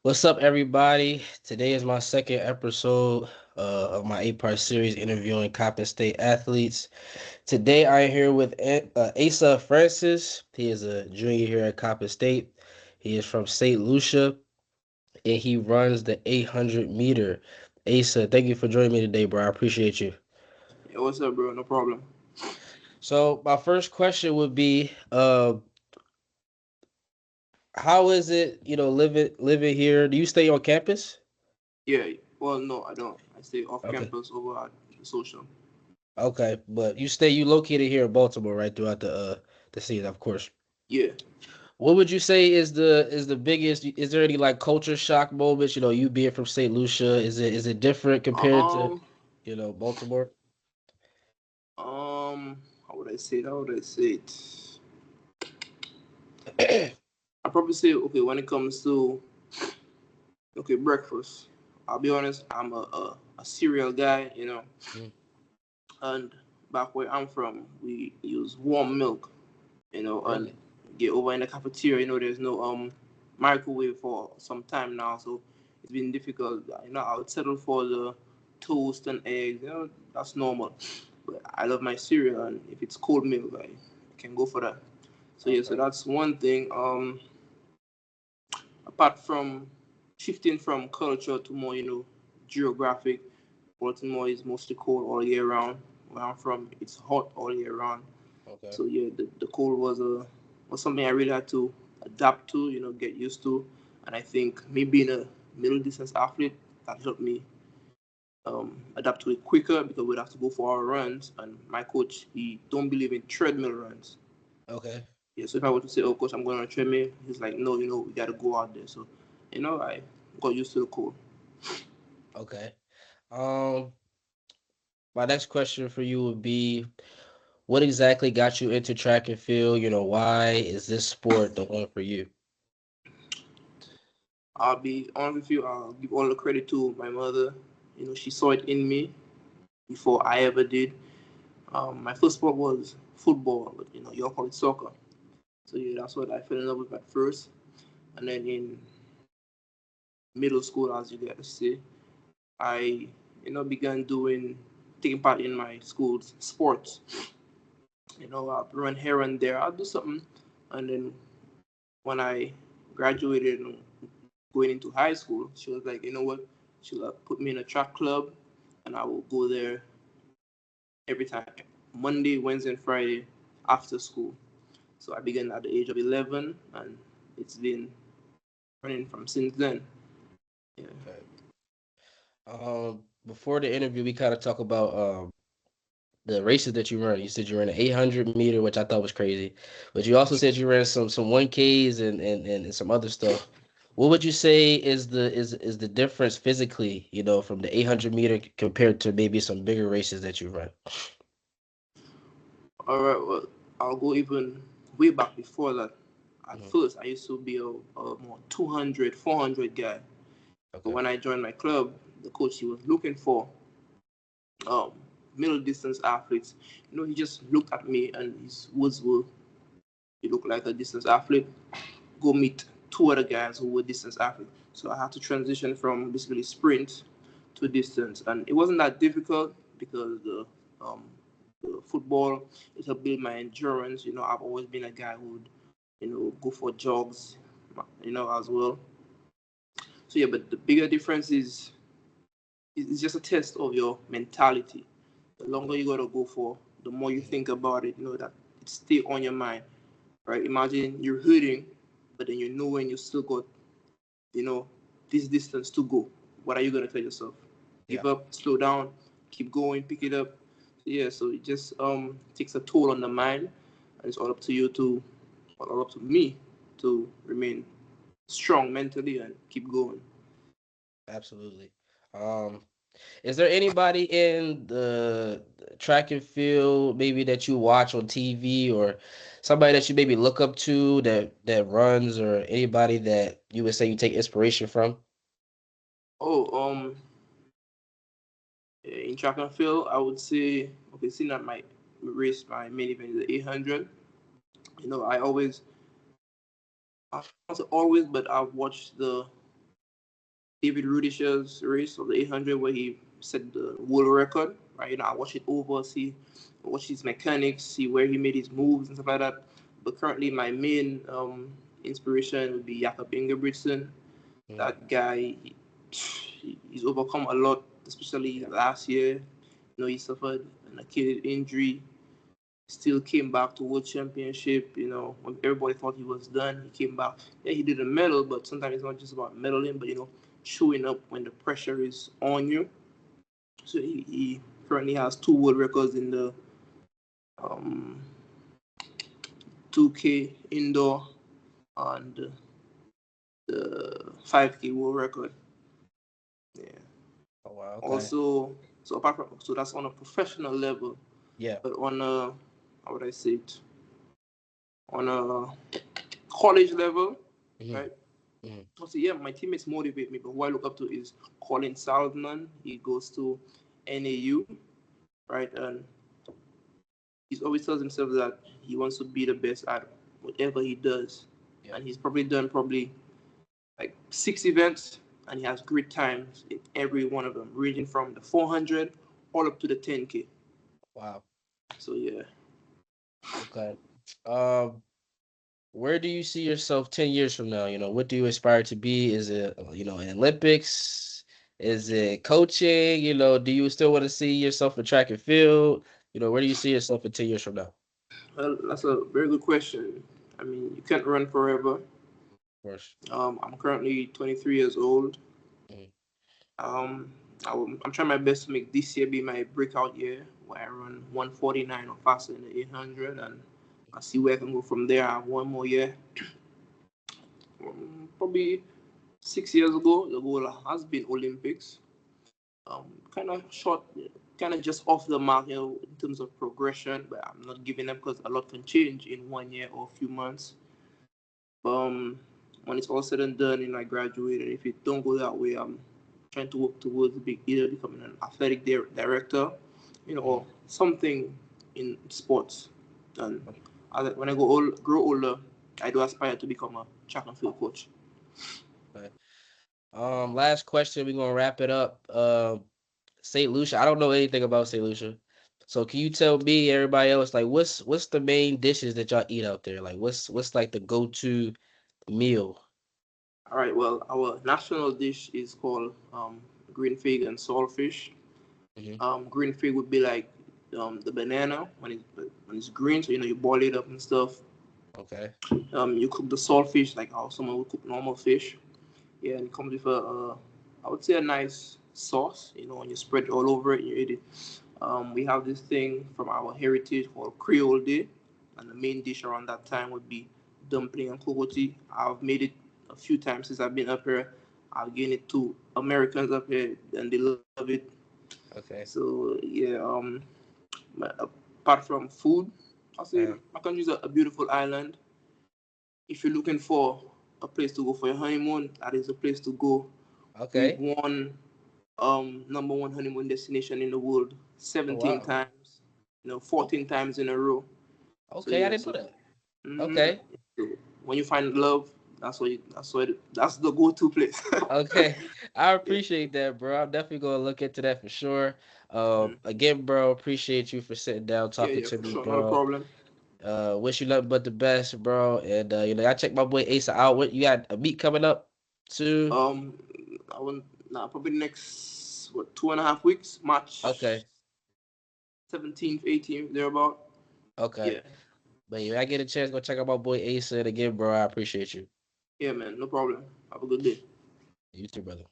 What's up, everybody? Today is my second episode of my eight-part series interviewing Coppin State athletes. Today, I am here with Asa Francis. He is a junior here at Coppin State. He is from St. Lucia, and he runs the 800 meter. Asa, thank you for joining me today, bro. I appreciate you. Yeah, what's up, bro? No problem. So, my first question would be, how is it, living here? Do you stay on campus? Yeah, well, no, I don't. I stay off Okay. campus over at social. Okay, but you located here in Baltimore, right, throughout the season, of course. Yeah. What would you say is the biggest? Is there any like culture shock moments? You being from St. Lucia, is it different compared to Um, Baltimore? how would I say it? How would I say it? I probably say okay when it comes to breakfast. I'll be honest, I'm a cereal guy, Mm, and back where I'm from, we use warm milk, and really? get over in the cafeteria, there's no microwave for some time now, so it's been difficult. I would settle for the toast and eggs, that's normal. But I love my cereal, and if it's cold milk, I can go for that. So yeah, so Okay. that's one thing. Apart from shifting from culture to more, geographic, Baltimore is mostly cold all year round. Where I'm from, it's hot all year round. Okay. So yeah, the cold was something I really had to adapt to, get used to. And I think me being a middle distance athlete, that helped me adapt to it quicker because we'd have to go for our runs. And my coach, he don't believe in treadmill runs. Okay. Yeah, so if I were to say, "Oh, coach, I'm going on a treadmill," he's like, "No, we got to go out there." So, I got used to the cold. Okay. Um, my next question for you would be, what exactly got you into track and field? Why is this sport the one for you? I'll be honest with you. I'll give all the credit to my mother. She saw it in me before I ever did. My first sport was football, but you all call it soccer. So yeah, that's what I fell in love with at first. And then in middle school, as you guys say, I began taking part in my school's sports. I'll run here and there. I'll do something, and then when I graduated and going into high school, she was like, you know what? She'll put me in a track club, and I will go there every time, Monday, Wednesday, and Friday after school. So I began at the age of 11, and it's been running from since then. Yeah. Okay. Before the interview, we kind of talk about the races that you run. You said you ran an 800 meter, which I thought was crazy, but you also said you ran some 1Ks and some other stuff. What would you say is the difference physically, from the 800 meter compared to maybe some bigger races that you run? All right. Well, I'll go even way back before that. At Mhm. first, I used to be a more 200, 400 guy. But Okay. when I joined my club, the coach he was looking for um, middle distance athletes. He just looked at me and his words were, "You look like a distance athlete. Go meet two other guys who were distance athletes." So I had to transition from basically sprint to distance, and it wasn't that difficult because um, the football it helped build my endurance. I've always been a guy who would go for jogs, as well. So yeah, but the bigger difference is it's just a test of your mentality. The longer Mhm. you gotta go for, the more you think about it, that it stay on your mind, right? Imagine you're hurting, but then you know when you still got, you know, this distance to go. What are you gonna tell yourself? Yeah, Give up, slow down, keep going, pick it up. So yeah, so it just takes a toll on the mind, and it's all up to you to, well, all up to me to remain strong mentally and keep going. absolutely. Um, is there anybody in the track and field maybe that you watch on TV or somebody that you maybe look up to that runs or anybody that you would say you take inspiration from? Oh, in track and field, I would say, okay, seeing that my race, my main event is the 800. I always, I don't say always, but I've watched David Rudisha's race of the 800 where he set the world record. Right, I watch it over, see, watch his mechanics, see where he made his moves and stuff like that. But currently, my main inspiration would be Jakob Ingebrigtsen. Mm, That guy, he's overcome a lot, especially yeah. last year. He suffered an Achilles injury, still came back to World Championship. When everybody thought he was done, he came back. Yeah, he did a medal, but sometimes it's not just about medaling, but showing up when the pressure is on you. So he currently has two world records in the um, 2K indoor and the 5K world record. Yeah. Oh wow. Okay. Also, so apart from so that's on a professional level, Yeah. but on a how would I say it? On a college level, Hmm. right? Hmm. So yeah, my teammates motivate me, but who I look up to is Colin Salzman. He goes to NAU, right? And he always tells himself that he wants to be the best at whatever he does. Yeah. And he's probably done probably like 6 events, and he has great times in every one of them, ranging from the 400 all up to the 10K. Wow. So yeah. Okay. Um, where do you see yourself 10 years from now? What do you aspire to be? Is it in Olympics? Is it coaching? Do you still want to see yourself in track and field? Where do you see yourself in 10 years from now? Well, that's a very good question. I mean, you can't run forever. Of course. I'm currently 23 years old. Mhm. Um, I'm trying my best to make this year be my breakout year, where I run 149 or faster in the 800, and I see where I can go from there. I have one more year. Probably 6 years ago, the goal has been Olympics. Kind of short, kind of just off the mark, in terms of progression, but I'm not giving up because a lot can change in 1 year or a few months. Um, when it's all said and done, I graduate, and if it don't go that way, I'm trying to work towards either becoming an athletic director, Mhm. or something in sports. And when I grow older, I do aspire to become a track and field coach. Okay. Last question. We're gonna wrap it up. St. Lucia. I don't know anything about St. Lucia. So can you tell me, everybody else, like what's the main dishes that y'all eat out there? Like what's like the go-to meal? All right. Well, our national dish is called green fig and saltfish. Hmm. Green fig would be like the banana when it's green, so you boil it up and stuff. Okay. You cook the saltfish like how someone would cook normal fish. Yeah, and it comes with I would say a nice sauce. And you spread it all over it and you eat it. We have this thing from our heritage called Creole Day, and the main dish around that time would be dumpling and cocotti. I've made it a few times since I've been up here. I've given it to Americans up here, and they love it. Okay. So yeah, apart from food, I'll say Uh, my country is a beautiful island. If you're looking for a place to go for your honeymoon, that is the place to go. We've okay. won number one honeymoon destination in the world Oh 17 wow. times, Oh, 14 times in a row. So okay. I yeah, didn't know so that. hmm Okay. so when you find love, that's the go-to place. Okay. I Yeah. appreciate that, bro. I'm definitely gonna look into that for sure. Mhm. Again, bro, appreciate you for sitting down Yeah, talking yeah, to for me, sure, not a bro. problem. Wish you nothing but the best, bro. And I check my boy Asa out. What you got a meet coming up soon? Um, I want probably next 2.5 weeks, March Okay. 17th, 18th, thereabout. Okay. Yeah, But if I get a chance, go check out my boy Asa. And again, bro, I appreciate you. yeah, man, no problem. Have a good day. You too, brother.